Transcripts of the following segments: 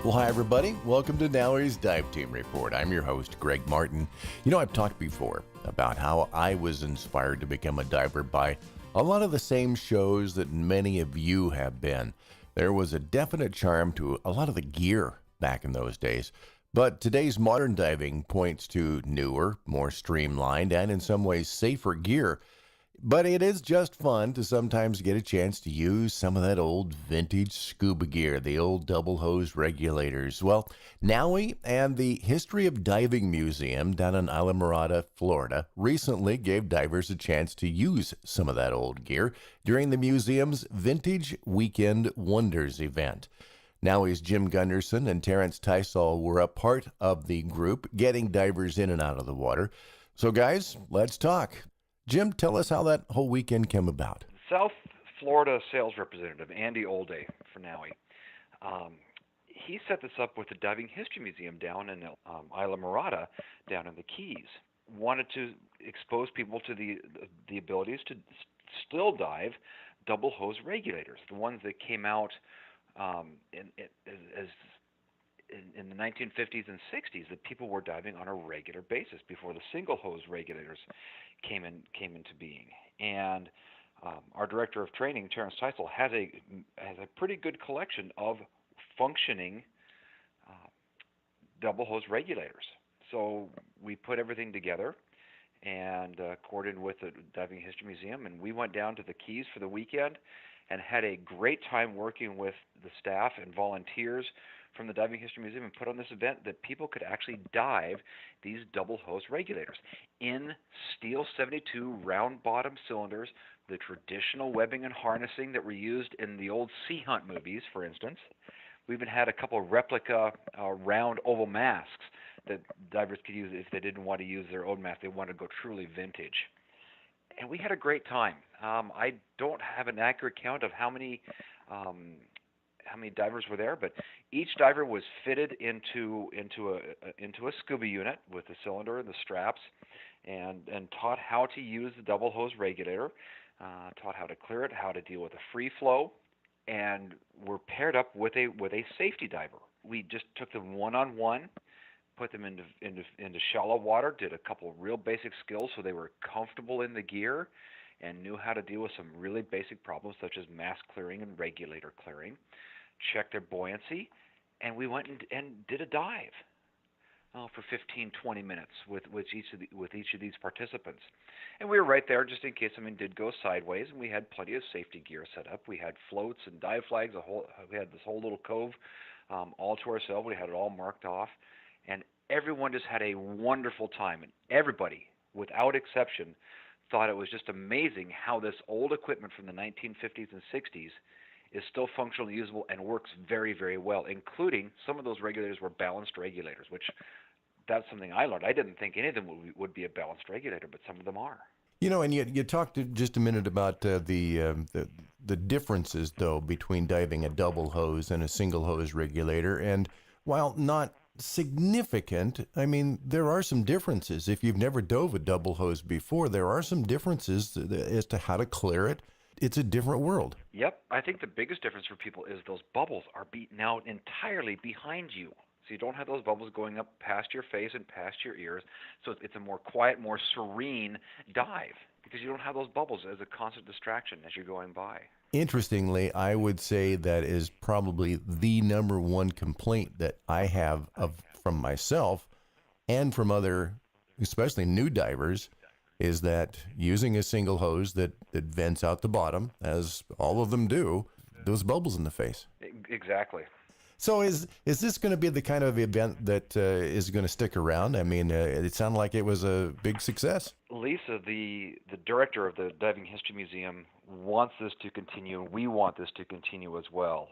Well, hi, everybody. Welcome to NAUI's Dive Team Report. I'm your host, Greg Martin. You know, I've talked before about how I was inspired to become a diver by a lot of the same shows that many of you have been. There was a definite charm to a lot of the gear back in those days. But today's modern diving points to newer, more streamlined, and in some ways safer gear. But it is just fun to sometimes get a chance to use some of that old vintage scuba gear, the old double hose regulators. Well, NAUI and the History of Diving Museum down in Islamorada, Florida, recently gave divers a chance to use some of that old gear during the museum's Vintage Weekend Wonders event. NAUI's Jim Gunderson and Terence Tysall were a part of the group getting divers in and out of the water. So guys, let's talk. Jim, tell us how that whole weekend came about. South Florida sales representative Andy Olday for NAUI, he set this up with the Diving History Museum down in Islamorada, down in the Keys. Wanted to expose people to the abilities to still dive double hose regulators, the ones that came out in the 1950s and 60s, that people were diving on a regular basis before the single hose regulators came into being. And our director of training, Terence Tysall, has a pretty good collection of functioning double hose regulators. So we put everything together and coordinated with the Diving History Museum, and we went down to the Keys for the weekend and had a great time working with the staff and volunteers from the Diving History Museum and put on this event that people could actually dive these double hose regulators in steel 72 round bottom cylinders, the traditional webbing and harnessing that were used in the old Sea Hunt movies, for instance. We even had a couple of replica round oval masks that divers could use if they didn't want to use their own mask. They wanted to go truly vintage. And we had a great time. I don't have an accurate count of how many divers were there, but each diver was fitted into a scuba unit with the cylinder and the straps, and taught how to use the double hose regulator, taught how to clear it, how to deal with the free flow, and were paired up with a safety diver. We just took them one-on-one, put them into shallow water, did a couple of real basic skills so they were comfortable in the gear and knew how to deal with some really basic problems such as mask clearing and regulator clearing, checked their buoyancy, and we went and did a dive for 15, 20 minutes with each of these participants. And we were right there just in case something did go sideways, and we had plenty of safety gear set up. We had floats and dive flags. We had this whole little cove all to ourselves. We had it all marked off. And everyone just had a wonderful time. And everybody, without exception, thought it was just amazing how this old equipment from the 1950s and 60s is still functionally usable and works very, very well, including some of those regulators were balanced regulators, which that's something I learned. I didn't think any of them would be a balanced regulator, but some of them are. You know, and you talked just a minute about the differences, though, between diving a double hose and a single hose regulator. And while not significant, I mean, there are some differences. If you've never dove a double hose before, there are some differences as to how to clear it. It's a different world. Yep. I think the biggest difference for people is those bubbles are now entirely behind you. So you don't have those bubbles going up past your face and past your ears. So it's a more quiet, more serene dive because you don't have those bubbles as a constant distraction as you're going by. Interestingly, I would say that is probably the number one complaint that I have from myself and from other, especially new divers, is that using a single hose that vents out the bottom, as all of them do, those bubbles in the face. Exactly. So is this going to be the kind of event that is going to stick around? I mean, it sounded like it was a big success. Lisa, the director of the Diving History Museum, wants this to continue, and we want this to continue as well.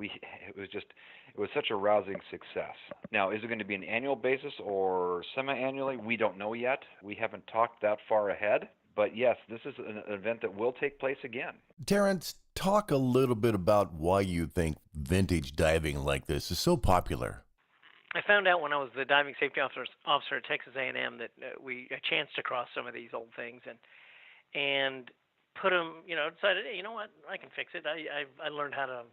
It was such a rousing success. Now, is it going to be an annual basis or semi-annually? We don't know yet. We haven't talked that far ahead. But yes, this is an event that will take place again. Terence, talk a little bit about why you think vintage diving like this is so popular. I found out when I was the diving safety officer at Texas A&M that we chanced across some of these old things and put them, decided, hey, you know what, I can fix it. I learned how to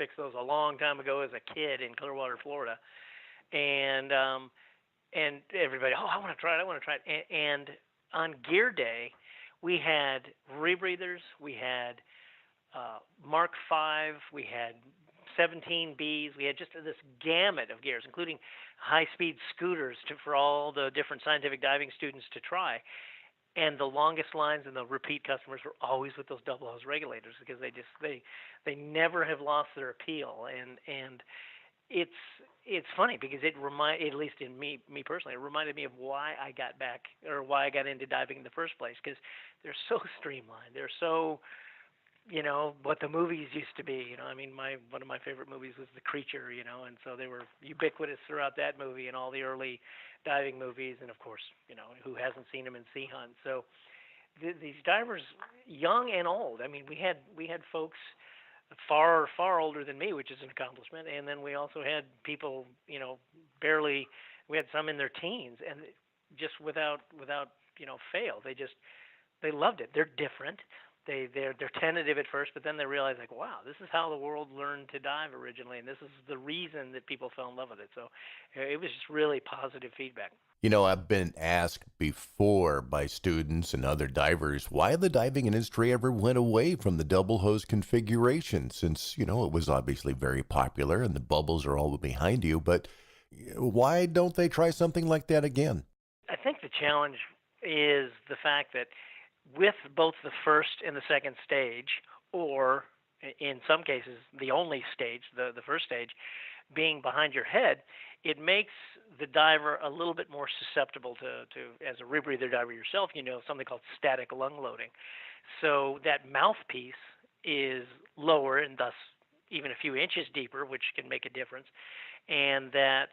fix those a long time ago as a kid in Clearwater, Florida, and everybody, oh, I want to try it. And on gear day, we had rebreathers, we had Mark V, we had 17Bs, we had just this gamut of gears, including high-speed scooters for all the different scientific diving students to try. And the longest lines and the repeat customers were always with those double hose regulators, because they never have lost their appeal. And it's funny because at least in me personally, it reminded me of why I got back, or why I got into diving in the first place, because they're so streamlined. They're so, what the movies used to be. I mean, one of my favorite movies was The Creature, and so they were ubiquitous throughout that movie and all the early diving movies, and of course, who hasn't seen them in Sea Hunt. So these divers, young and old. I mean, we had folks far older than me, which is an accomplishment, and then we also had people, barely. We had some in their teens, and just without fail, they loved it. They're different. They're tentative at first, but then they realize, like, wow, this is how the world learned to dive originally, and this is the reason that people fell in love with it. So it was just really positive feedback. I've been asked before by students and other divers why the diving industry ever went away from the double hose configuration, since, it was obviously very popular and the bubbles are all behind you. But why don't they try something like that again? I think the challenge is the fact that with both the first and the second stage, or in some cases the only stage, the first stage, being behind your head, it makes the diver a little bit more susceptible to as a rebreather diver yourself, something called static lung loading. So that mouthpiece is lower and thus even a few inches deeper, which can make a difference. And that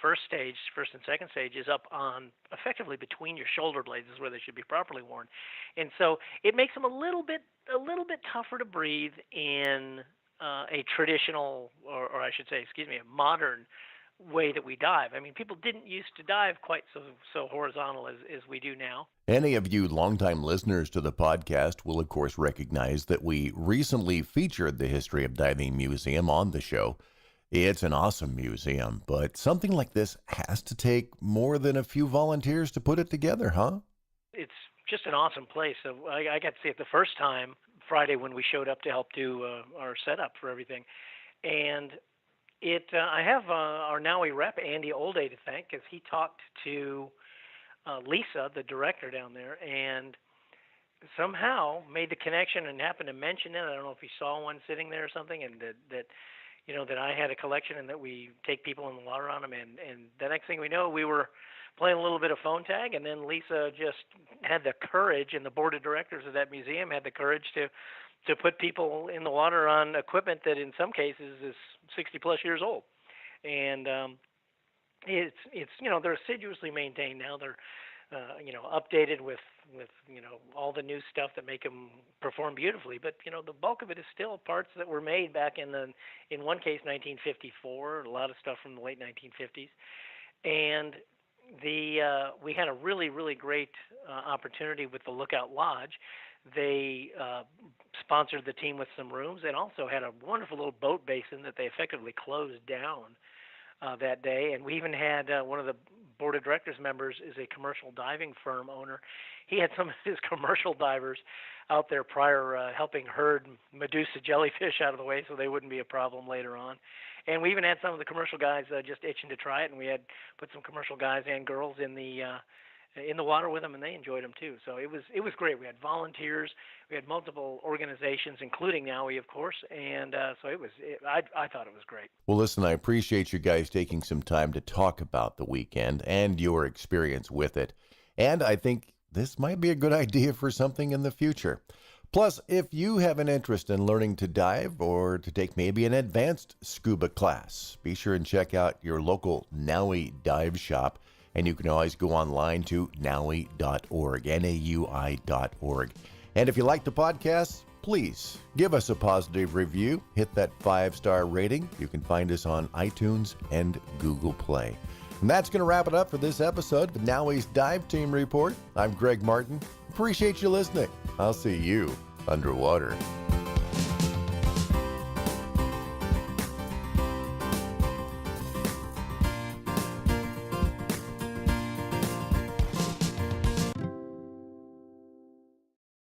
first and second stage is up on effectively between your shoulder blades, is where they should be properly worn. And so it makes them a little bit tougher to breathe in a traditional, or I should say, a modern way that we dive. I mean, people didn't used to dive quite so horizontal as we do now. Any of you longtime listeners to the podcast will, of course, recognize that we recently featured the History of Diving Museum on the show. It's an awesome museum, but something like this has to take more than a few volunteers to put it together, huh? It's just an awesome place. So I got to see it the first time Friday when we showed up to help do our setup for everything. And I have our NAUI rep, Andy Olday, to thank, because he talked to Lisa, the director down there, and somehow made the connection and happened to mention it. I don't know if he saw one sitting there or something, and that I had a collection and that we take people in the water on them. And the next thing we know, we were playing a little bit of phone tag, and then Lisa just had the courage, and the board of directors of that museum had the courage to put people in the water on equipment that in some cases is 60 plus years old. And it's they're assiduously maintained now. They're updated with all the new stuff that make them perform beautifully. But the bulk of it is still parts that were made back in one case 1954, a lot of stuff from the late 1950s. And we had a really, really great opportunity with the Lookout Lodge. They sponsored the team with some rooms and also had a wonderful little boat basin that they effectively closed down that day. And we even had one of the board of directors members is a commercial diving firm owner. He had some of his commercial divers out there prior helping herd Medusa jellyfish out of the way so they wouldn't be a problem later on. And we even had some of the commercial guys just itching to try it, and we had put some commercial guys and girls in the water with them, and they enjoyed them too. So it was great. We had volunteers, we had multiple organizations, including NAUI, of course, and so I thought it was great. Well, listen, I appreciate you guys taking some time to talk about the weekend and your experience with it, and I think this might be a good idea for something in the future. Plus, if you have an interest in learning to dive or to take maybe an advanced scuba class, be sure and check out your local NAUI dive shop. And you can always go online to naui.org, NAUI.org. And if you like the podcast, please give us a positive review. Hit that 5-star rating. You can find us on iTunes and Google Play. And that's going to wrap it up for this episode of NAUI's Dive Team Report. I'm Greg Martin. Appreciate you listening. I'll see you underwater.